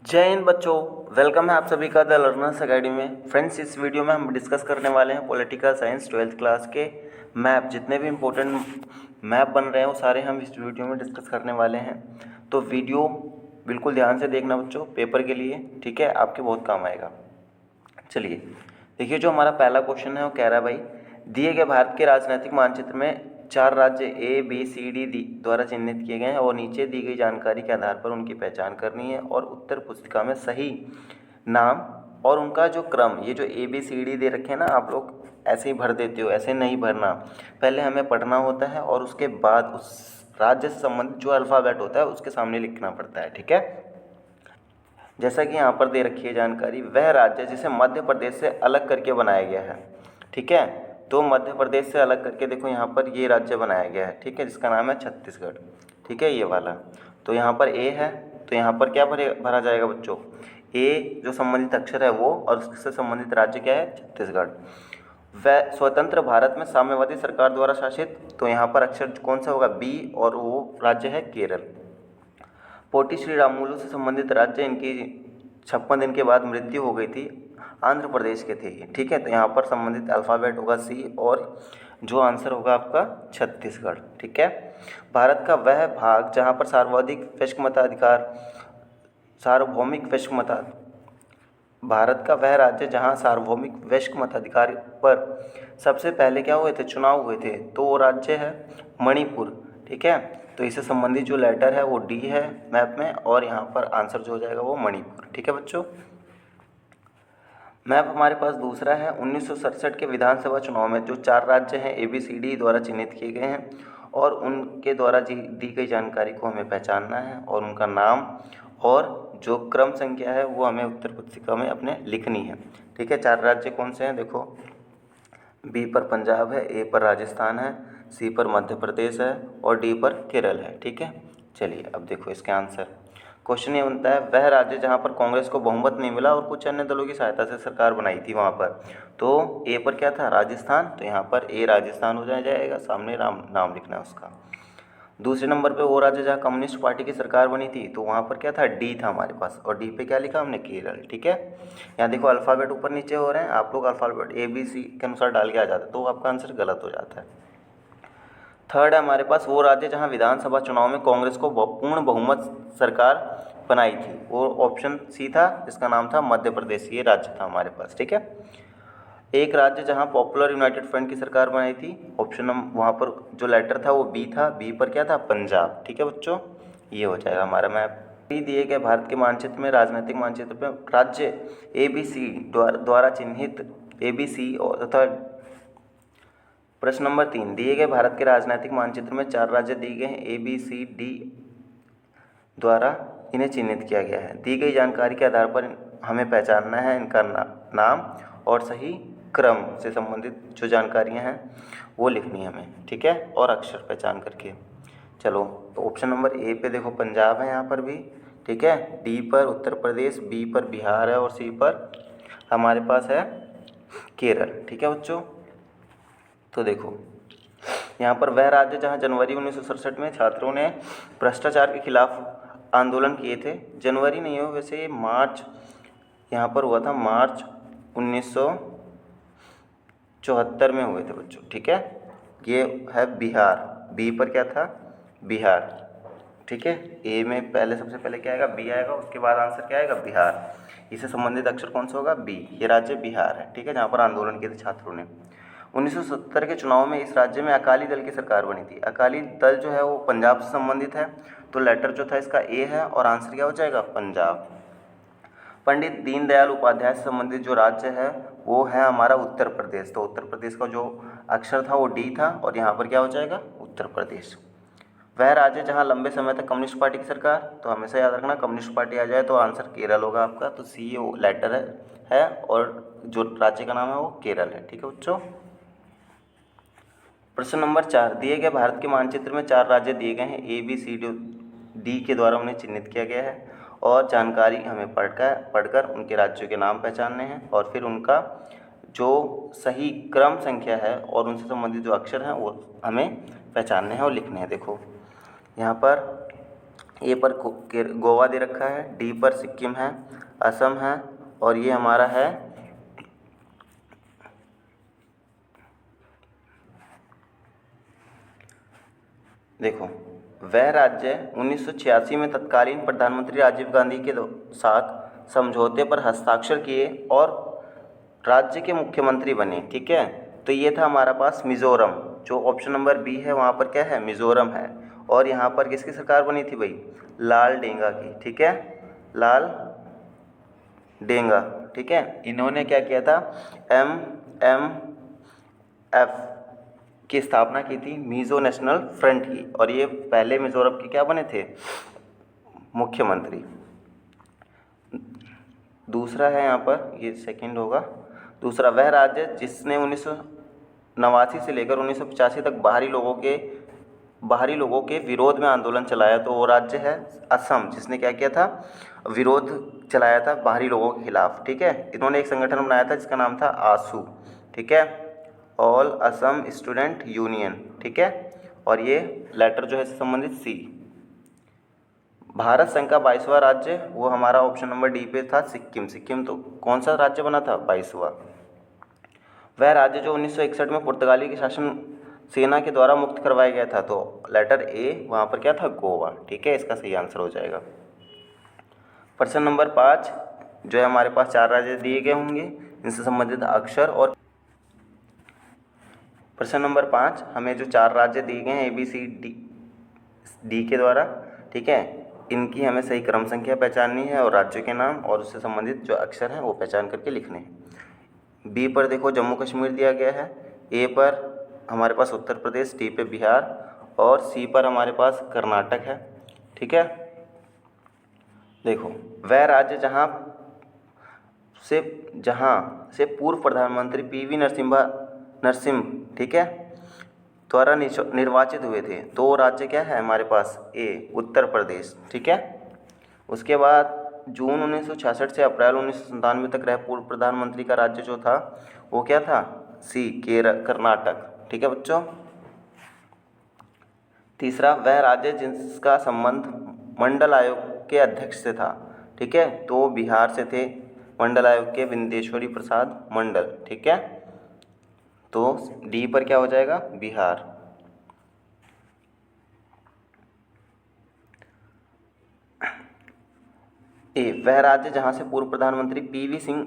जय हिंद बच्चों, वेलकम है आप सभी का द लर्नर्स अकेडमी में। फ्रेंड्स, इस वीडियो में हम डिस्कस करने वाले हैं पॉलिटिकल साइंस 12th क्लास के मैप। जितने भी इम्पोर्टेंट मैप बन रहे हैं वो सारे हम इस वीडियो में डिस्कस करने वाले हैं। तो वीडियो बिल्कुल ध्यान से देखना बच्चों, पेपर के लिए, ठीक है, आपके बहुत काम आएगा। चलिए देखिए, जो हमारा पहला क्वेश्चन है वो कह रहा है भाई, दिए गए भारत के राजनीतिक मानचित्र में 4 राज्य A B C D D द्वारा चिन्हित किए गए हैं और नीचे दी गई जानकारी के आधार पर उनकी पहचान करनी है और उत्तर पुस्तिका में सही नाम और उनका जो क्रम, ये जो ए बी सी डी दे रखे हैं ना, आप लोग ऐसे ही भर देते हो, ऐसे नहीं भरना। पहले हमें पढ़ना होता है और उसके बाद उस राज्य से संबंधित जो अल्फ़ाबेट होता है उसके सामने लिखना पड़ता है, ठीक है। जैसा कि यहाँ पर दे रखी है जानकारी, वह राज्य जिसे मध्य प्रदेश से अलग करके बनाया गया है, ठीक है। तो मध्य प्रदेश से अलग करके देखो यहाँ पर ये राज्य बनाया गया है, ठीक है, जिसका नाम है छत्तीसगढ़, ठीक है, ये वाला। तो यहाँ पर ए है, तो यहाँ पर क्या भरा जाएगा बच्चों, ए जो संबंधित अक्षर है वो, और उससे संबंधित राज्य क्या है, छत्तीसगढ़। वह स्वतंत्र भारत में साम्यवादी सरकार द्वारा शासित, तो यहाँ पर अक्षर कौन सा होगा, बी, और वो राज्य है केरल। पोटी श्री रामुलु से संबंधित राज्य, इनकी 56 दिन के बाद मृत्यु हो गई थी, आंध्र प्रदेश के थे ये, ठीक है। तो यहाँ पर संबंधित अल्फ़ाबेट होगा सी, और जो आंसर होगा आपका छत्तीसगढ़, ठीक है। भारत का वह भाग जहाँ पर सार्वभौमिक वैश्विक मताधिकार, भारत का वह राज्य जहाँ सार्वभौमिक वैश्विक मताधिकार पर सबसे पहले क्या हुए थे, चुनाव हुए थे, तो वो राज्य है मणिपुर, ठीक है। तो इससे संबंधित जो लेटर है वो डी है मैप में, और यहाँ पर आंसर जो हो जाएगा वो मणिपुर, ठीक है बच्चों। मैप हमारे पास दूसरा है, 1967 के विधानसभा चुनाव में जो 4 राज्य हैं ए बी सी डी द्वारा चिन्हित किए गए हैं और उनके द्वारा दी गई जानकारी को हमें पहचानना है और उनका नाम और जो क्रम संख्या है वो हमें उत्तर पुस्तिका में अपने लिखनी है, ठीक है। 4 राज्य कौन से हैं, देखो, बी पर पंजाब है, ए पर राजस्थान है, सी पर मध्य प्रदेश है और डी पर केरल है, ठीक है। चलिए अब देखो इसके आंसर। क्वेश्चन ये बनता है, वह राज्य जहाँ पर कांग्रेस को बहुमत नहीं मिला और कुछ अन्य दलों की सहायता से सरकार बनाई थी वहाँ पर, तो ए पर क्या था, राजस्थान, तो यहाँ पर ए राजस्थान हो जाएगा, सामने नाम लिखना है उसका। दूसरे नंबर पे वो राज्य जहाँ कम्युनिस्ट पार्टी की सरकार बनी थी, तो वहाँ पर क्या था, डी था हमारे पास, और डी पे क्या लिखा हमने, केरल, ठीक है। यहाँ देखो अल्फ़ाबेट ऊपर नीचे हो रहे हैं, आप लोग अल्फ़ाबेट ए बी सी के अनुसार डाल के आ जाते, तो आपका आंसर गलत हो जाता है। थर्ड है हमारे पास, वो राज्य जहाँ विधानसभा चुनाव में कांग्रेस को पूर्ण बहुमत सरकार बनाई थी, वो ऑप्शन सी था, जिसका नाम था मध्य प्रदेश, ये राज्य था हमारे पास, ठीक है। एक राज्य जहाँ पॉपुलर यूनाइटेड फ्रंट की सरकार बनाई थी, ऑप्शन वहाँ पर जो लेटर था वो बी था, बी पर क्या था, पंजाब, ठीक है बच्चों, ये हो जाएगा हमारा मैप। दिए गए भारत के मानचित्र में, राजनीतिक मानचित्र में राज्य ए बी सी द्वारा चिन्हित, ए बी सी और तथा प्रश्न नंबर 3, दिए गए भारत के राजनीतिक मानचित्र में 4 राज्य दिए गए हैं, ए बी सी डी द्वारा इन्हें चिन्हित किया गया है। दी गई जानकारी के आधार पर हमें पहचानना है इनका नाम और सही क्रम से संबंधित जो जानकारियां हैं वो लिखनी है हमें, ठीक है, और अक्षर पहचान करके। चलो तो ऑप्शन नंबर ए पे देखो पंजाब है यहाँ पर भी, ठीक है, डी पर उत्तर प्रदेश, बी पर बिहार है और सी पर हमारे पास है केरल, ठीक है बच्चों। तो देखो यहाँ पर वह राज्य जहाँ जनवरी 1967 में छात्रों ने भ्रष्टाचार के खिलाफ आंदोलन किए थे, जनवरी नहीं हो वैसे ये मार्च यहाँ पर हुआ था, मार्च 1974 में हुए थे बच्चों, ठीक है। ये है बिहार, बी पर क्या था, बिहार, ठीक है। ए में पहले सबसे पहले क्या आएगा, बी आएगा, उसके बाद आंसर क्या आएगा, बिहार। इससे संबंधित अक्षर कौन सा होगा, बी, ये राज्य बिहार है, ठीक है, जहाँ पर आंदोलन किए थे छात्रों ने। 1970 के चुनाव में इस राज्य में अकाली दल की सरकार बनी थी। अकाली दल जो है वो पंजाब से संबंधित है, तो लेटर जो था इसका ए है और आंसर क्या हो जाएगा, पंजाब। पंडित दीनदयाल उपाध्याय से संबंधित जो राज्य है वो है हमारा उत्तर प्रदेश, तो उत्तर प्रदेश का जो अक्षर था वो डी था और यहाँ पर क्या हो जाएगा, उत्तर प्रदेश। वह राज्य जहाँ लंबे समय तक कम्युनिस्ट पार्टी की सरकार, तो हमेशा याद रखना कम्युनिस्ट पार्टी आ जाए तो आंसर केरल होगा आपका, तो सी वो लेटर है और जो राज्य का नाम है वो केरल है, ठीक है बच्चों। प्रश्न नंबर 4, दिए गए भारत के मानचित्र में 4 राज्य दिए गए हैं, ए बी सी डी के द्वारा उन्हें चिन्हित किया गया है और जानकारी हमें पढ़कर उनके राज्यों के नाम पहचानने हैं और फिर उनका जो सही क्रम संख्या है और उनसे संबंधित जो अक्षर हैं वो हमें पहचानने हैं और लिखने हैं। देखो यहाँ पर ए पर गोवा दे रखा है, डी पर सिक्किम है, असम है, और ये हमारा है देखो, वह राज्य 1986 में तत्कालीन प्रधानमंत्री राजीव गांधी के साथ समझौते पर हस्ताक्षर किए और राज्य के मुख्यमंत्री बने। ठीक है, तो ये था हमारा पास मिज़ोरम, जो ऑप्शन नंबर बी है वहाँ पर क्या है, मिज़ोरम है। और यहाँ पर किसकी सरकार बनी थी भाई, लाल डेंगा की। ठीक है, लाल डेंगा। ठीक है, इन्होंने क्या किया था, MMF की स्थापना की थी, मिज़ो नेशनल फ्रंट की, और ये पहले मिज़ोरम के क्या बने थे, मुख्यमंत्री। दूसरा है यहाँ पर, ये सेकंड होगा। दूसरा, वह राज्य जिसने 1989 से लेकर 1985 तक बाहरी लोगों के विरोध में आंदोलन चलाया, तो वो राज्य है असम, जिसने क्या किया था, विरोध चलाया था बाहरी लोगों के खिलाफ। ठीक है, इन्होंने एक संगठन बनाया था जिसका नाम था आसू। ठीक है, ऑल असम स्टूडेंट यूनियन। ठीक है, और ये लेटर जो है इससे संबंधित सी। भारत संघ का 22वां राज्य, वो हमारा ऑप्शन नंबर डी पे था सिक्किम। सिक्किम तो कौन सा राज्य बना था, 22वां। वह राज्य जो 1961 में पुर्तगाली के शासन सेना के द्वारा मुक्त करवाया गया था, तो लेटर ए वहाँ पर क्या था, गोवा। ठीक है, इसका सही आंसर हो जाएगा। प्रश्न नंबर 5 जो है हमारे पास 4 राज्य दिए गए होंगे, इनसे संबंधित अक्षर। और प्रश्न नंबर 5 हमें जो 4 राज्य दिए गए हैं ABCD के द्वारा, ठीक है, इनकी हमें सही क्रम संख्या पहचाननी है और राज्यों के नाम और उससे संबंधित जो अक्षर हैं वो पहचान करके लिखने हैं। बी पर देखो जम्मू कश्मीर दिया गया है, ए पर हमारे पास उत्तर प्रदेश, डी पे बिहार, और सी पर हमारे पास कर्नाटक है। ठीक है, देखो, वह राज्य जहाँ से पूर्व प्रधानमंत्री PV नरसिम्हा, ठीक है, द्वारा निर्वाचित हुए थे, तो वो राज्य क्या है हमारे पास, ए उत्तर प्रदेश। ठीक है, उसके बाद जून 1966 से अप्रैल 1997 तक रहे पूर्व प्रधानमंत्री का राज्य जो था वो क्या था, सी कर्नाटक। ठीक है बच्चों। तीसरा, वह राज्य जिसका संबंध मंडल आयोग के अध्यक्ष से था, ठीक है, तो बिहार से थे मंडल आयोग के विंदेश्वरी प्रसाद मंडल। ठीक है, तो डी पर क्या हो जाएगा, बिहार। ए, वह राज्य जहाँ से पूर्व प्रधानमंत्री PV सिंह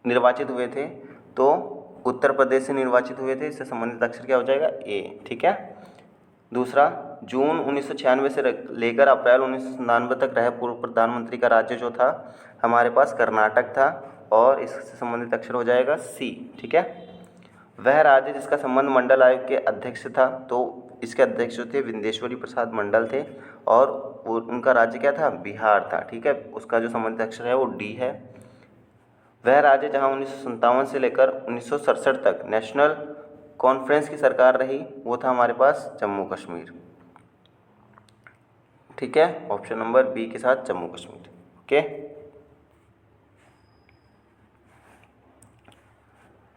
निर्वाचित हुए थे, तो उत्तर प्रदेश से निर्वाचित हुए थे, इससे संबंधित अक्षर क्या हो जाएगा, ए। ठीक है, दूसरा, जून 1996 से लेकर अप्रैल 1997 तक रहे पूर्व प्रधानमंत्री का राज्य जो था हमारे पास कर्नाटक था, और इससे संबंधित अक्षर हो जाएगा सी। ठीक है, वह राज्य जिसका संबंध मंडल आयोग के अध्यक्ष था, तो इसके अध्यक्ष जो थे विंदेश्वरी प्रसाद मंडल थे, और उनका राज्य क्या था, बिहार था। ठीक है, उसका जो संबंधित अक्षर है वो डी है। वह राज्य जहाँ 1957 से लेकर 1967 तक नेशनल कॉन्फ्रेंस की सरकार रही, वो था हमारे पास जम्मू कश्मीर। ठीक है, ऑप्शन नंबर बी के साथ जम्मू कश्मीर। ओके,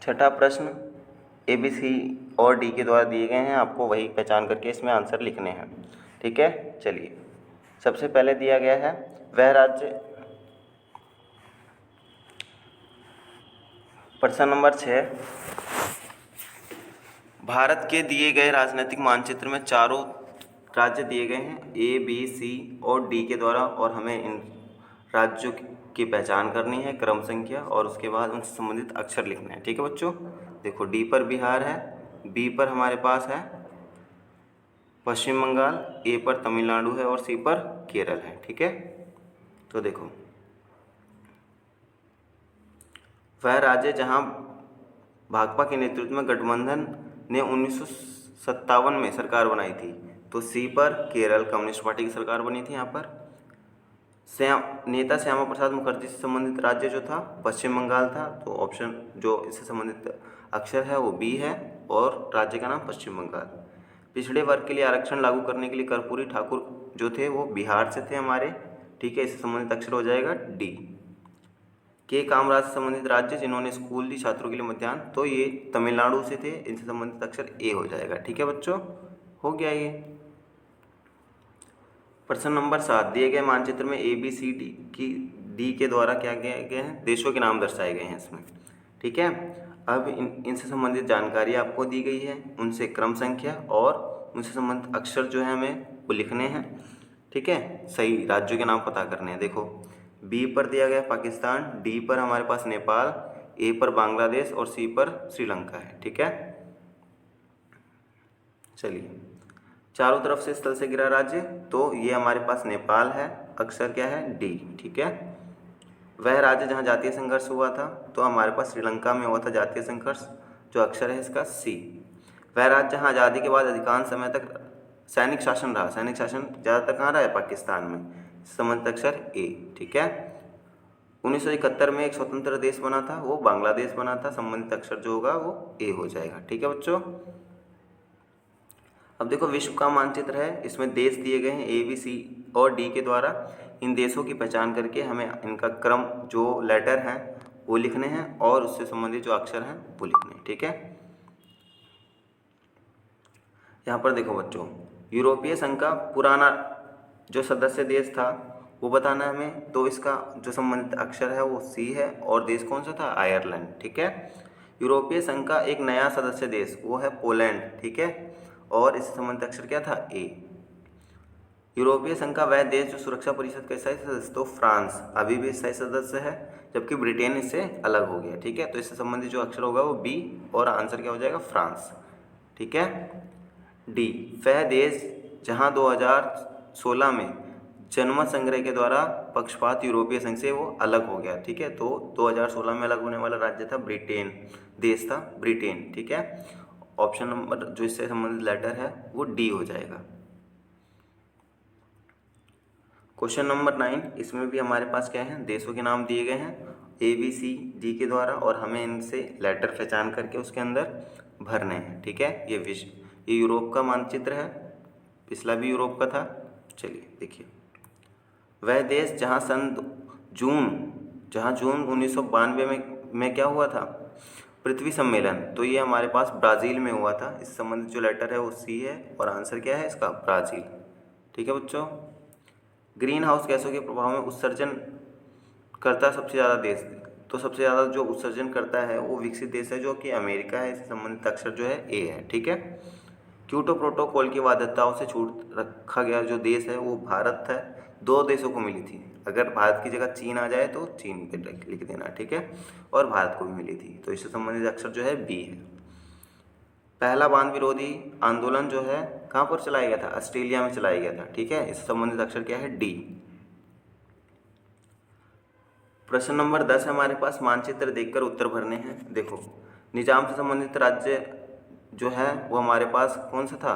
छठा प्रश्न ABC और डी के द्वारा दिए गए हैं, आपको वही पहचान करके इसमें आंसर लिखने हैं। ठीक है, चलिए, सबसे पहले दिया गया है वह राज्य, प्रश्न नंबर 6, भारत के दिए गए राजनीतिक मानचित्र में चारों राज्य दिए गए हैं ABC और डी के द्वारा, और हमें इन राज्यों की पहचान करनी है, क्रम संख्या, और उसके बाद उनसे संबंधित अक्षर लिखने हैं। ठीक है बच्चों, देखो, डी पर बिहार है, बी पर हमारे पास है पश्चिम बंगाल, ए पर तमिलनाडु है, और सी पर केरल है। ठीक है, तो देखो, वह राज्य जहां भाजपा के नेतृत्व में गठबंधन ने 1957 में सरकार बनाई थी, तो सी पर केरल कम्युनिस्ट पार्टी की सरकार बनी थी। यहाँ पर नेता श्यामा प्रसाद मुखर्जी से संबंधित राज्य जो था पश्चिम बंगाल था, तो ऑप्शन जो इससे संबंधित अक्षर है वो बी है, और राज्य का नाम पश्चिम बंगाल। पिछड़े वर्ग के लिए आरक्षण लागू करने के लिए कर्पूरी ठाकुर जो थे वो बिहार से थे हमारे। ठीक है, इससे संबंधित अक्षर हो जाएगा डी। के कामराज से संबंधित राज्य जिन्होंने स्कूल दी छात्रों के लिए मध्याह्न, तो ये तमिलनाडु से थे, इनसे संबंधित अक्षर ए हो जाएगा। ठीक है बच्चों, हो गया ये। प्रश्न नंबर 7, दिए गए मानचित्र में ABCD की डी के द्वारा क्या किया गया है, देशों के नाम दर्शाए गए हैं इसमें। ठीक है, अब इनसे संबंधित जानकारी आपको दी गई है, उनसे क्रम संख्या और उनसे संबंधित अक्षर जो है हमें वो लिखने हैं। ठीक है, सही राज्यों के नाम पता करने हैं। देखो बी पर दिया गया पाकिस्तान, डी पर हमारे पास नेपाल, ए पर बांग्लादेश और सी पर श्रीलंका है। ठीक है, चलिए चारों तरफ से स्थल से घिरा राज्य, तो ये हमारे पास नेपाल है, अक्षर क्या है डी। ठीक है, वह राज्य जहाँ जातीय संघर्ष हुआ था, तो हमारे पास श्रीलंका में हुआ था जातीय संघर्ष, जो अक्षर है इसका सी। वह राज्य जहाँ आज़ादी के बाद अधिकांश समय तक सैनिक शासन रहा, सैनिक शासन ज़्यादातर कहाँ रहा है, पाकिस्तान में, संबंधित अक्षर ए। ठीक है, 1971 में एक स्वतंत्र देश बना था, वो बांग्लादेश बना था, संबंधित अक्षर जो होगा वो ए हो जाएगा। ठीक है बच्चों, अब देखो विश्व का मानचित्र है, इसमें देश दिए गए हैं ए बी सी और डी के द्वारा। इन देशों की पहचान करके हमें इनका क्रम जो लेटर हैं वो लिखने हैं और उससे संबंधित जो अक्षर हैं वो लिखने हैं। ठीक है, यहाँ पर देखो बच्चों, यूरोपीय संघ का पुराना जो सदस्य देश था वो बताना है हमें, तो इसका जो संबंधित अक्षर है वो सी है और देश कौन सा था, आयरलैंड। ठीक है, यूरोपीय संघ का एक नया सदस्य देश वो है पोलैंड। ठीक है, और इससे संबंधित अक्षर क्या था, ए। यूरोपीय संघ का वह देश जो सुरक्षा परिषद का स्थायी सदस्य, तो फ्रांस अभी भी स्थायी सदस्य है, जबकि ब्रिटेन इससे अलग हो गया। ठीक है, तो इससे संबंधित जो अक्षर होगा वो बी और आंसर क्या हो जाएगा, फ्रांस। ठीक है, डी, वह देश जहां 2016 में जनमत संग्रह के द्वारा पक्षपात यूरोपीय संघ से वो अलग हो गया। ठीक है, तो 2016 में अलग होने वाला राज्य था ब्रिटेन, देश था ब्रिटेन। ठीक है, ऑप्शन नंबर जो इससे संबंधित लेटर है वो डी हो जाएगा। क्वेश्चन नंबर 9, इसमें भी हमारे पास क्या है, देशों के नाम दिए गए हैं ए बी सी डी के द्वारा और हमें इनसे लेटर पहचान करके उसके अंदर भरने हैं। ठीक है, ये यूरोप का मानचित्र है, पिछला भी यूरोप का था। चलिए देखिए, वह देश जहाँ जून 1992 में क्या हुआ था, पृथ्वी सम्मेलन, तो ये हमारे पास ब्राज़ील में हुआ था। इस संबंधित जो लेटर है वो सी है और आंसर क्या है इसका, ब्राज़ील। ठीक है बच्चों, ग्रीन हाउस गैसों के प्रभाव में उत्सर्जन करता सबसे ज़्यादा देश, तो सबसे ज़्यादा जो उत्सर्जन करता है वो विकसित देश है जो कि अमेरिका है। इससे संबंधित अक्षर जो है ए है। ठीक है, क्योटो प्रोटोकॉल की बाध्यताओं से छूट रखा गया जो देश है वो भारत है। 2 देशों को मिली थी, अगर भारत की जगह चीन आ जाए तो चीन पे लिख देना। ठीक है, और भारत को भी मिली थी, तो इससे संबंधित अक्षर जो है बी है। पहला बांध विरोधी आंदोलन जो है कहाँ पर चलाया गया था, ऑस्ट्रेलिया में चलाया गया था। ठीक है, इससे संबंधित अक्षर क्या है, डी। प्रश्न नंबर 10 हमारे पास, मानचित्र देखकर उत्तर भरने हैं। देखो निजाम से संबंधित राज्य जो है वो हमारे पास कौन सा था,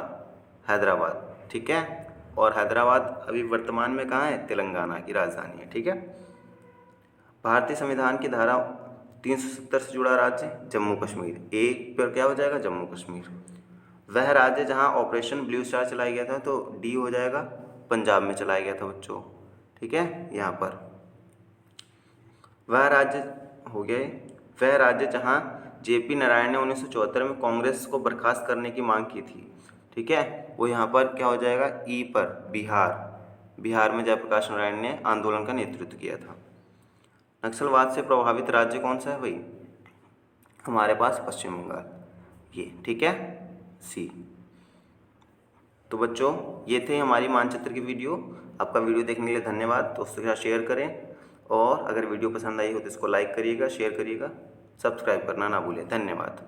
हैदराबाद। ठीक है, और हैदराबाद अभी वर्तमान में कहाँ है, तेलंगाना की राजधानी है। ठीक है, भारतीय संविधान की धारा 370 से जुड़ा राज्य जम्मू कश्मीर, एक पर क्या हो जाएगा, जम्मू कश्मीर। वह राज्य जहाँ ऑपरेशन ब्लू स्टार चलाया गया था, तो डी हो जाएगा, पंजाब में चलाया गया था बच्चों। ठीक है, यहाँ पर वह राज्य हो गए, वह राज्य जहाँ जेपी नारायण ने 1974 में कांग्रेस को बर्खास्त करने की मांग की थी। ठीक है, वो यहाँ पर क्या हो जाएगा, ई पर, बिहार में जयप्रकाश नारायण ने आंदोलन का नेतृत्व किया था। नक्सलवाद से प्रभावित राज्य कौन सा है भाई, हमारे पास पश्चिम बंगाल, ये। ठीक है, सी। तो बच्चों ये थे हमारी मानचित्र की वीडियो। आपका वीडियो देखने के लिए धन्यवाद। दोस्तों के साथ शेयर करें और अगर वीडियो पसंद आई हो तो इसको लाइक करिएगा, शेयर करिएगा, सब्सक्राइब करना ना भूलें। धन्यवाद।